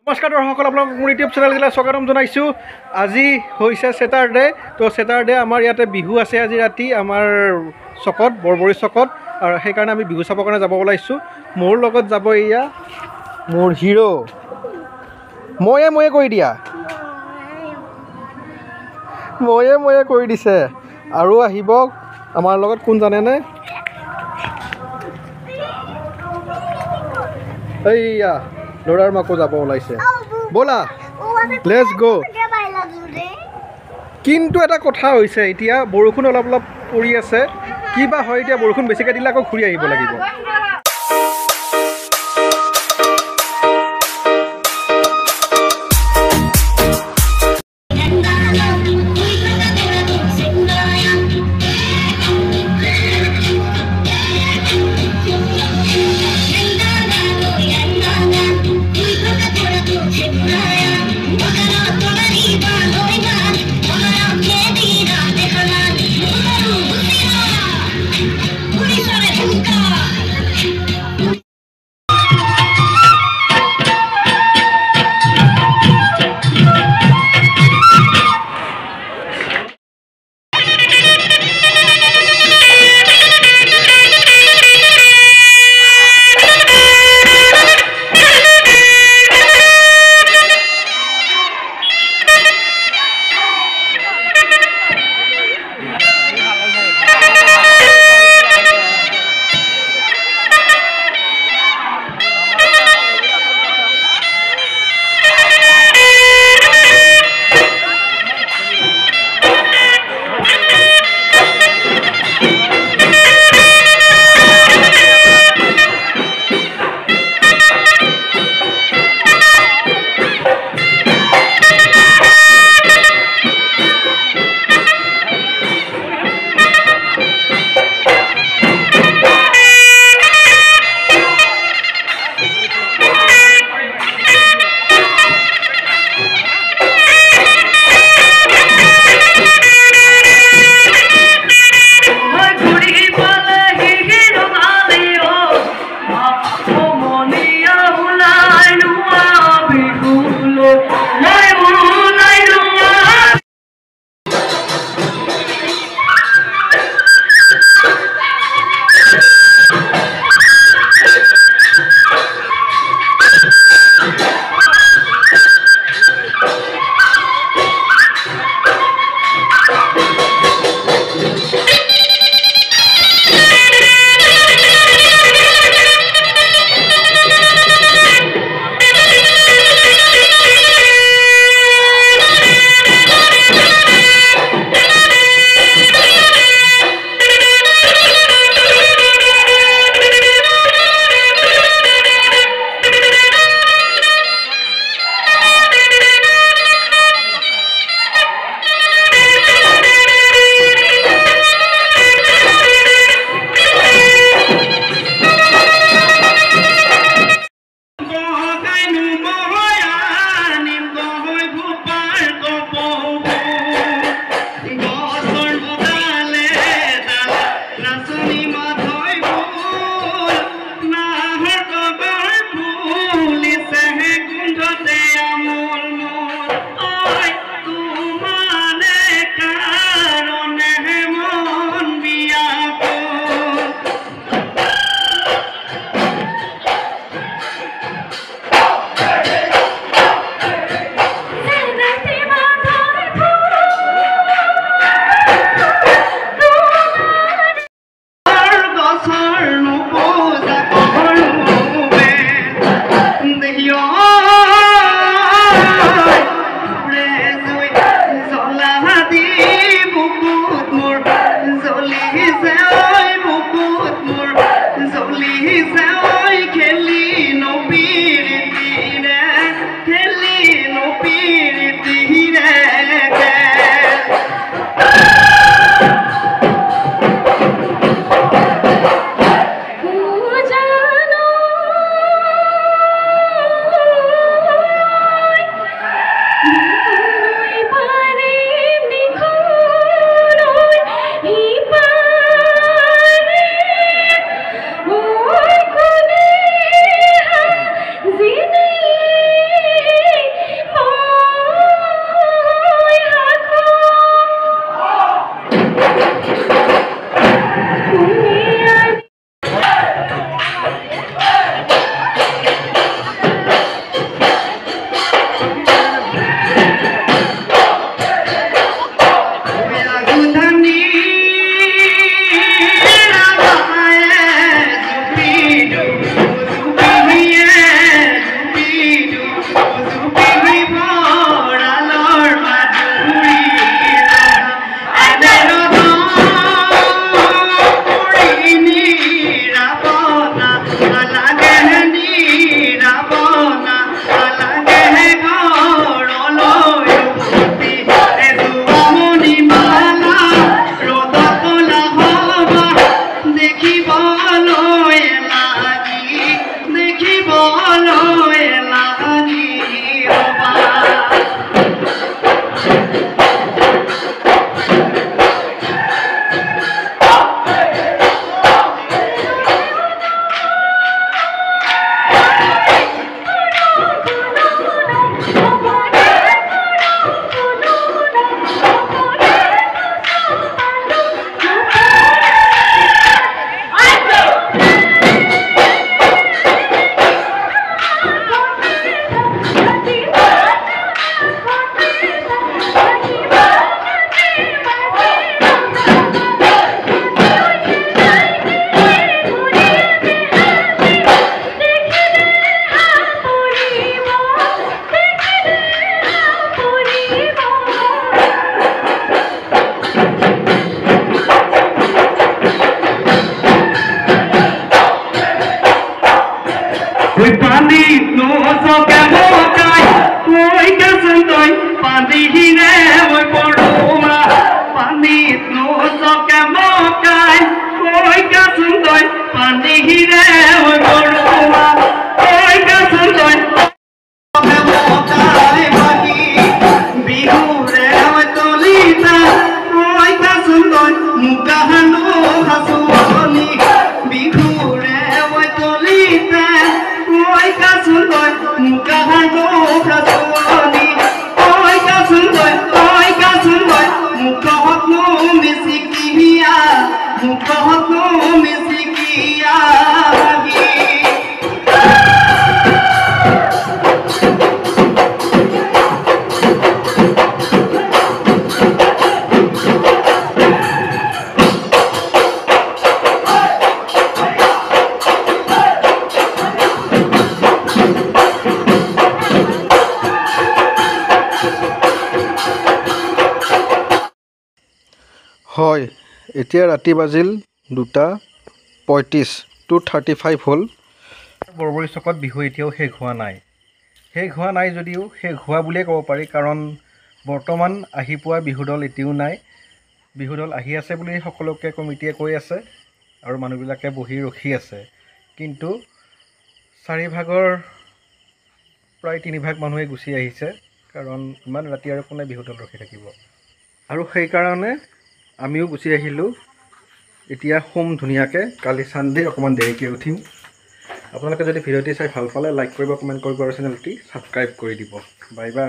নমস্কাৰ দৰ্শকসকল, আপোনালোকক মোৰ ইউটিউব চেনেললৈ স্বাগতম জনাইছোঁ। আজি হৈছে ছেটাৰডে। তো ছেটাৰডে আমাৰ ইয়াতে বিহু আছে আজি ৰাতি আমাৰ চকত, বৰবৰী চকত, আৰু সেইকাৰণে আমি বিহু চাবৰ কাৰণে যাব ওলাইছোঁ। মোৰ লগত যাব এয়া মোৰ হিৰো। ময়ে কৰি দিয়া, ময়ে কৰি দিছে। আৰু আহিব আমাৰ লগত কোন জানেনে? এইয়া ল'ৰাৰ মাকো যাব ওলাইছে। ব'লা লেটছ গ'। কিন্তু এটা কথা হৈছে, এতিয়া বৰষুণ অলপ অলপ পৰি আছে। কি বা হয় এতিয়া, বৰষুণ বেছিকৈ দিলে আকৌ ঘূৰি আহিব লাগিব। Ôi pandit no so ke mokai oi ke sundoi pandit ne oi poruma pandit no so ke mokai oi ke sundoi pandit ne oi poruma oi ke sundoi ke mokai bagi bihu re oi tolita oi ke sundoi mukahano hasuani bihu re oi tolita oi ka sundoi mukahano hasuani oi ka sundoi mukahano misikia হয় এতিয়া ৰাতি বাজিল 2:35 2:35 হ'ল বৰবৰী চকত বিহু এতিয়াও শেষ হোৱা নাই যদিও শেষ হোৱা বুলিয়ে ক'ব পাৰি কাৰণ বৰ্তমান আহি পোৱা বিহুদল এতিয়াও নাই বিহুদল আহি আছে বুলি সকলোকে কমিটিয়ে কৈ আছে আৰু মানুহবিলাকে বহি ৰখি আছে কিন্তু 4 ভাগৰ প্ৰায় 3 ভাগ মানুহে গুচি আহিছে কাৰণ ইমান ৰাতি আৰু কোনে বিহুদল ৰখি থাকিব আৰু সেইকাৰণে আমিও গুচি আহিলোঁ এতিয়া হোম ধুনীয়াকৈ কালি চানডে অকণমান দেৰিকৈ উঠিম আপোনালোকে যদি ভিডিঅ'টি চাই ভাল পালে লাইক কৰিব কমেণ্ট কৰিব আৰু চেনেলটি ছাবস্ক্ৰাইব কৰি দিব বাই বাই